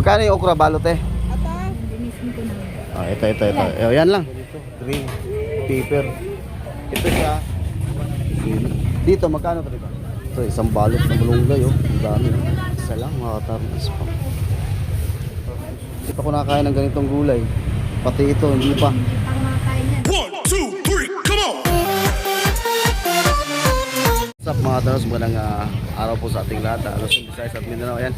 Magkano yung okra balot eh? Ata. Ito. Yan lang. Green paper. Ito siya. Dito, magkano ito dito? Ito, isang balot na malunggay oh. Ang dami. Isa lang, makatarnas pa. Hindi pa ko nakakain ng ganitong gulay. Pati ito, hindi pa. 1, 2, 3, come on! What's up mga taros? Magandang araw po sa ating lahat. Luzon, Visayas at Mindanao. Ayan.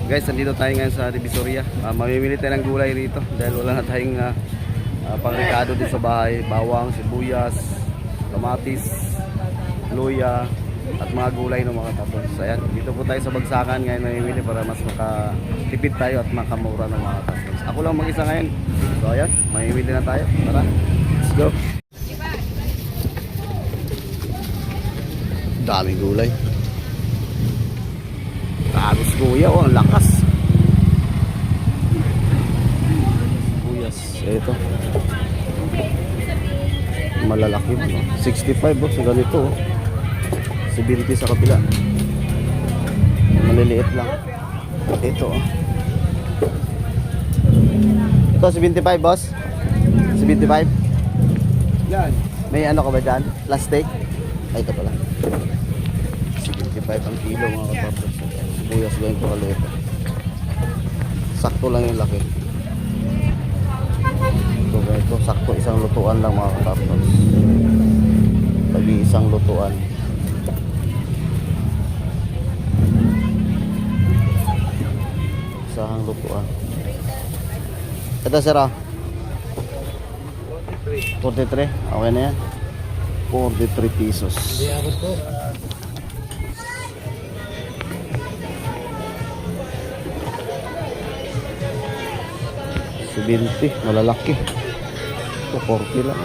Guys, nandito tayo ngayon sa Divisoria. Mamimili tayo ng gulay rito dahil wala na tayong pangrekado din sa bahay. Bawang, sibuyas, kamatis, luya, at mga gulay ng mga tatos. Ayan, dito po tayo sa Bagsakan ngayon mamimili para mas makatipid tayo at makamura ng mga tatos. Ako lang mag-isa ngayon. So ayan, mamimili na tayo. Tara, let's go. Daming gulay. Tapos kuya, oh, ang lakas. Sibuyas, ito. Malalaki mo. 65 oh, sa ganito oh. 70 sa kabila. Maliliit lang. Ito oh. Ito 75 boss. 75. Yan. May ano ka ba dyan? Plastic? Ay, ito pala. 75 ang kilo mga kapatid. Sibuyas ganyan ko kaliit. Sakto lang yung laki. Ito, sakto isang lutuan lang mga kapatid. Pag isang lutuan. Isang lutuan. Ito sira. 43. Okay na yan. 43 pesos. 70, malalaki. Ito 40 lang.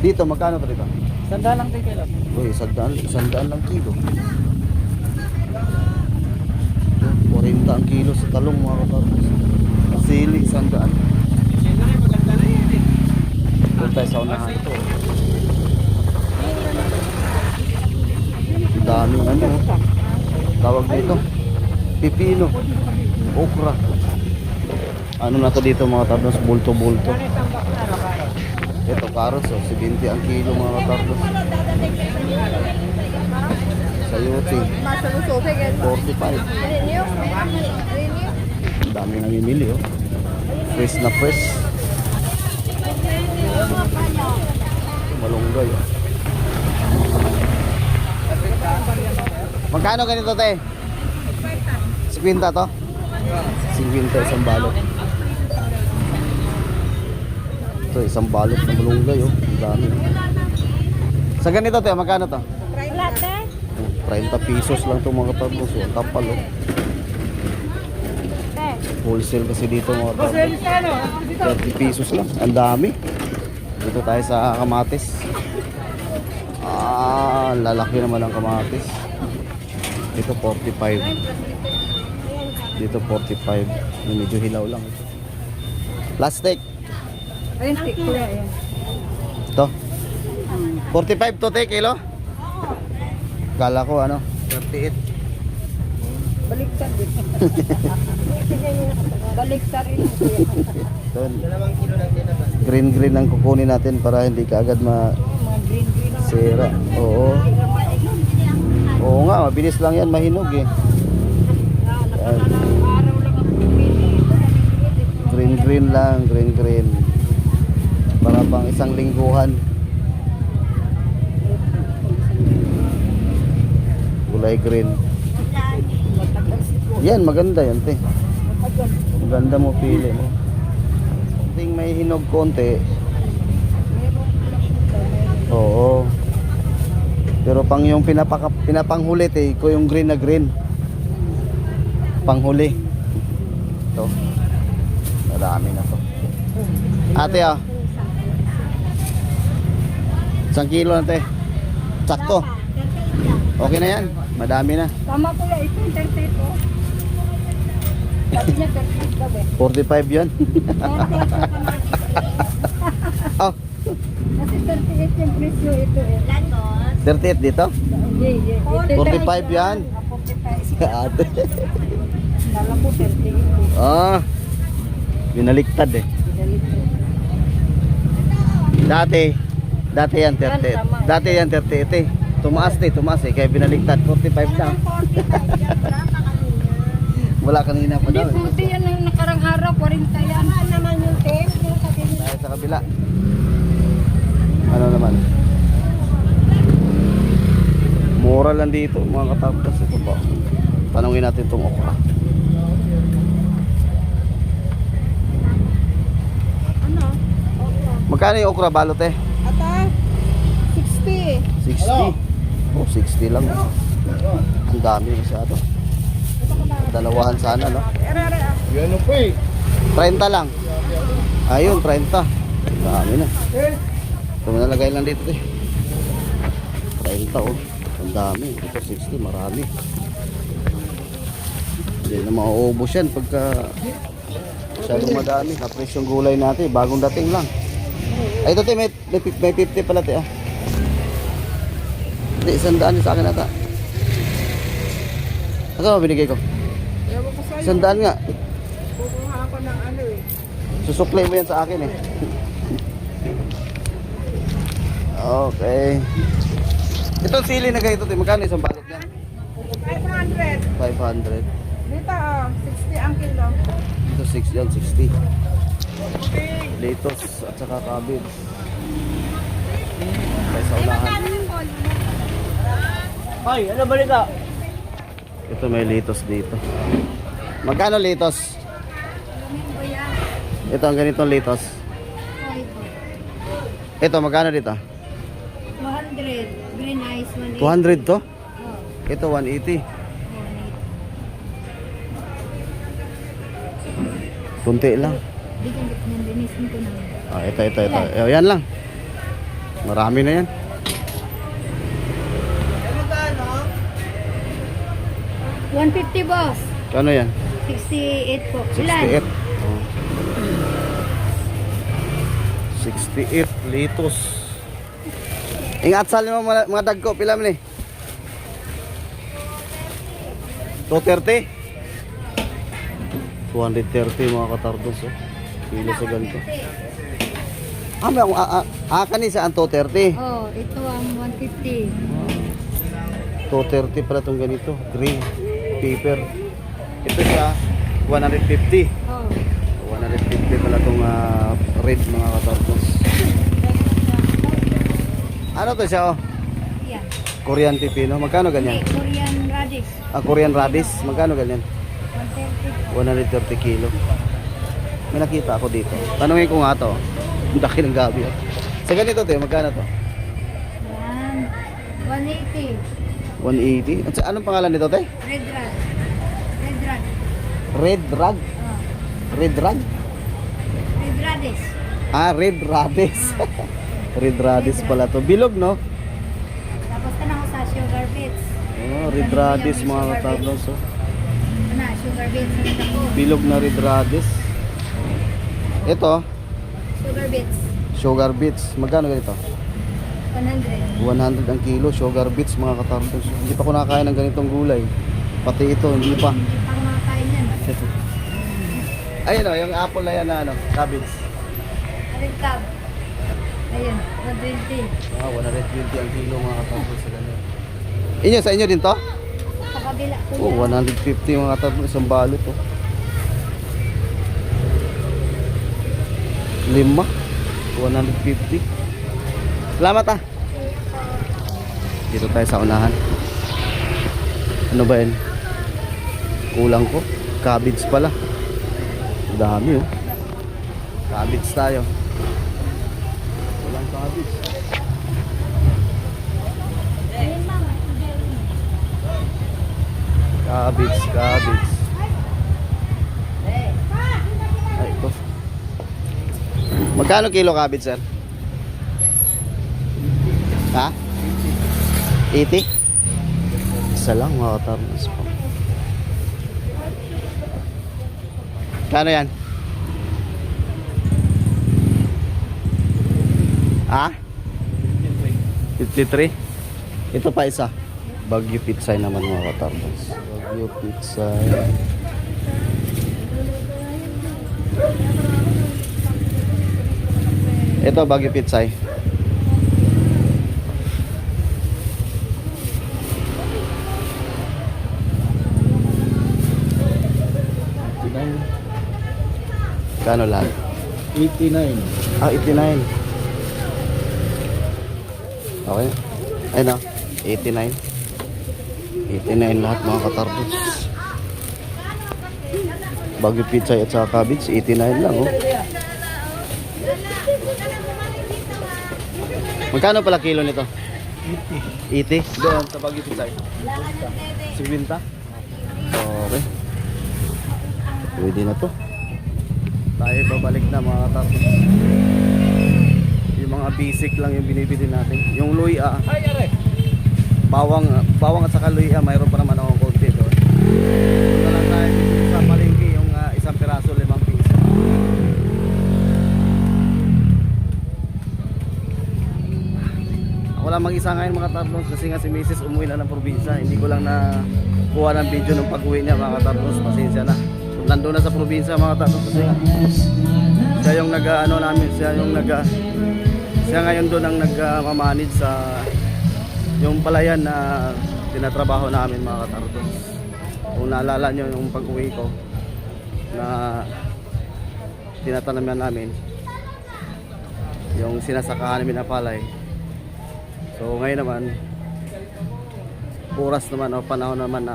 Dito magkano pa dito? 100 lang tayo kilo. Uy, 100 lang kilo. 40 ang kilo sa talong mga kapatid. Sili 100. Doon tayo sa unahan. Daming ano. Tawag dito. Pipino. Okra. Ano na to dito mga tardos? Bulto-bulto. Ito karos. 70 ang kilo mga tardos. Sayote. 45. Dami namimili oh. Fresh na fresh. Malunggay oh. Magkano ganito te? 50 to? 50 isang balot. Ito isang balot na malunggay oh. Ang dami oh. Sa ganito te, magkano to? 30 pesos lang ito mga kapatid. Ang kapal oh. Wholesale kasi dito mga kapatid. 30 pesos lang. Ang dami. Dito tayo sa kamatis. Lalaki naman ang kamatis. Dito 45. Dito 45. Medyo hilaw lang. Plastic. Ito. 45 to te kilo. Kala ko ano, 38. Baliktad din. Baliktad rin. Green ang kukunin natin para hindi kaagad sira. Oo. Oo nga, mabilis lang yan mahinog eh. Yan. Green lang, green. Para pang isang lingguhan. Kulay green. Yan, maganda yan, te. Maganda mo, pili mo. Ting may hinog konti. Oo. Pero pang yung pinapanghulit eh, ko yung green na green. Panghuli. Ito. Marami na to. Ate ah. 1 kilo na te. Sakto. Okay na yan. Madami na. Tama ko ya, ito 30 po. Sabi niya 30 daw eh. 45 yan. Oh. Kasi 38 yung presyo ito eh. 38 dito? 45 45 yan. 45 Si Ate. Kala ko 38. Ah, binaliktad eh. Dati yan 30. Dati yan 38 eh. Tumaas eh. Kaya binaliktad 45 na. 45 yan. Wala ka Wala kanina kanina. pa Hindi, daw. puti yan ng nakarang araw. 40 yan. Ano naman yung 10? Tayo sa kabila. Ano naman? Mura lang dito mga katapos. Ito po. Tanungin natin itong okra. Ano? Magkano yung okra balot eh? Ata? 60. 60. Oh, 60 lang. Ang dami masyado. Dalawahan sana, no? Yan po eh. 30 lang. Ayun, 30. Ang dami na. Ito mo nalagay lang dito eh. 30 oh. Ang dami. Ito 60, marami. Hindi na mauubos yan pagka masyadong madami. Napres yung gulay natin. Bagong dating lang. Ay, ito may 50 pala te ah. Hindi, 100 sa akin ata. Ano ba binigay ko? Ewan ko sa'yo. 100 nga. Kukuha ako ng ano eh. Susuklay mo yan sa akin eh. Okay. Ito sili na ganito, magkano isang balot niyan? 500. 500. Dito 60 ang kilo. Ito 6 yan, 60. Litos at saka cabbage. Okay, sa unahan. Ay, ano balita? Ito may litos dito. Magkano litos? Ito ang ganitong litos. Ito magkano dito? 200. Green ice 180. 200 to? Oh, Ito 180. Kunti lang. Di kang ganyan linisin ko na. Ito. Yan lang. Marami na yan. 150 boss. Kano yan? 68 po. 68. Oh. 68 litos. Ingat sal mo mga dagko, pila man eh. 230. 230 mga katardos oh. Kilo sa ganito. Kanisa ang 230. Oh, ito ang 150. 230 pala itong ganito. Green paper. Ito siya 150. Oh. 150 pala itong red mga katardos. Ano to siya oh? Yan. Korean pipino. Magkano ganyan? Okay, Korean radish. Korean radish. Magkano ganyan? 130 po. 130 kilo. May nakita ako dito. Tanungin ko nga to. Ang laki ng gabi. Oh. Sa ganito to, magkano to? Yan. 180. 180. At sa anong pangalan nito, te? Red rag. Red rag. Red rag? Oh. Red rag? Red radish. Red radish. Red radish pala to. Bilog, no? Tapos ka na ako sa sugar beets. Oh, red radish mga katablos. Oh. Ito na, sugar beets. Ito po. Bilog na red radish. Ito, Sugar beets. sugar beets. Magkano ganito? 100. 100 ang kilo, sugar beets mga katardos. Hindi pa ko nakakain ng ganitong gulay. Pati ito, hindi pa. Hindi pang makain yan. Ayun o, yung apple na yan na ano, cabbage. Red cab. Ayun, 120. 120 ang kilo mga katardos sa ganito. Inyo, sa inyo din to? Sa kabila ko Oh, yan. 150 mga katardos, isang balot oh. 5, 150. Salamat ah. Dito tayo sa unahan. Ano ba yun? Kulang ko. Cabbage pala. Dami oh. Cabbage tayo. Kulang cabbage. Cabbage. Ay, ito. Magkano kilo cabbage, sir? Ha? 80? Isa lang mga katarnas po. Kano yan? Ha? 53? Ito pa isa. Baguio Pitsay naman mga katardos. Baguio Pitsay. Ito Baguio Pitsay. Kano lahat? 89. Ah, 89. Okay. Ayun na. 89. 89 lahat mga katardos. Baguio Pitsay at saka cabbage, 89 lang oh. Magkano pala kilo nito? 80. 80? Doon sa Baguio Pitsay. 50. Okay. Pwede na to. Tayo babalik na mga katardos. Yung mga basic lang yung binibili natin. Yung luya, bawang at saka luya, mayroon pa naman akong konti doon. Punta lang tayo sa palengke yung isang piraso, 5 piso. Ako lang mag-isa ngayon mga katardos kasi nga si Mrs. umuwi na ng probinsya. Hindi ko lang na kuha ng video ng pag-uwi niya mga katardos. Pasensya na. Nandun na sa probinsya mga katardos kasi siya yung nag-ano namin, siya ngayon doon ang nag-manage sa yung palayan na tinatrabaho namin mga katardos. Kung naalala nyo yung pag-uwi ko na tinatanaman namin yung sinasakahan namin na palay. So ngayon naman oras naman o panahon naman na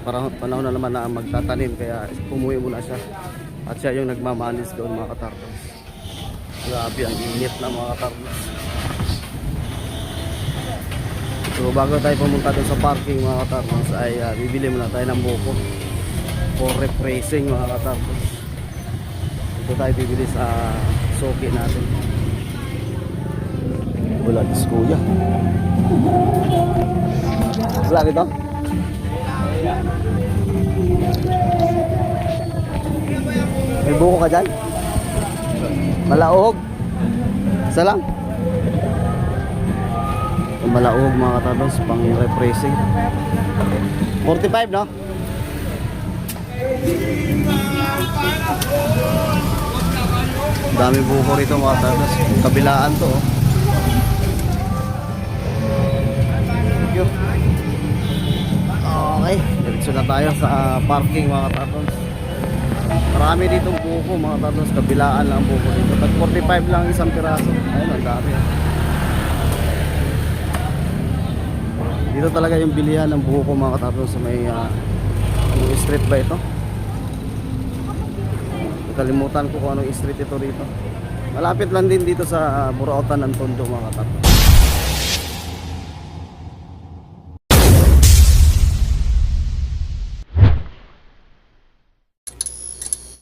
panahon na naman na magtatanim kaya umuwi muna siya at siya yung nagmamanis doon mga katardos. Grabe ang init na mga katardos. So bago tayo pumunta doon sa parking mga katardos ay bibili muna tayo ng buko for refreshing mga katardos. Ito tayo bibili sa soki natin. Wala dis kuya. Wala dito? May buko ka dyan? Malaog. Isa lang. Malaog mga katardos, pang refreshing. 45 no? Dami buko rito mga katardos. Kabilaan to oh. Thank you. Okay, diretso na tayo sa parking mga katardos. Marami dito buko mga katardos, kabilaan lang buko dito. Tag 45 lang isang piraso. Ayun, ang dami. Dito talaga yung bilihan ng buko mga katardos sa may anong street ba ito? Kalimutan ko kung anong street ito rito. Malapit lang din dito sa Burautan ng Tondo mga katardos.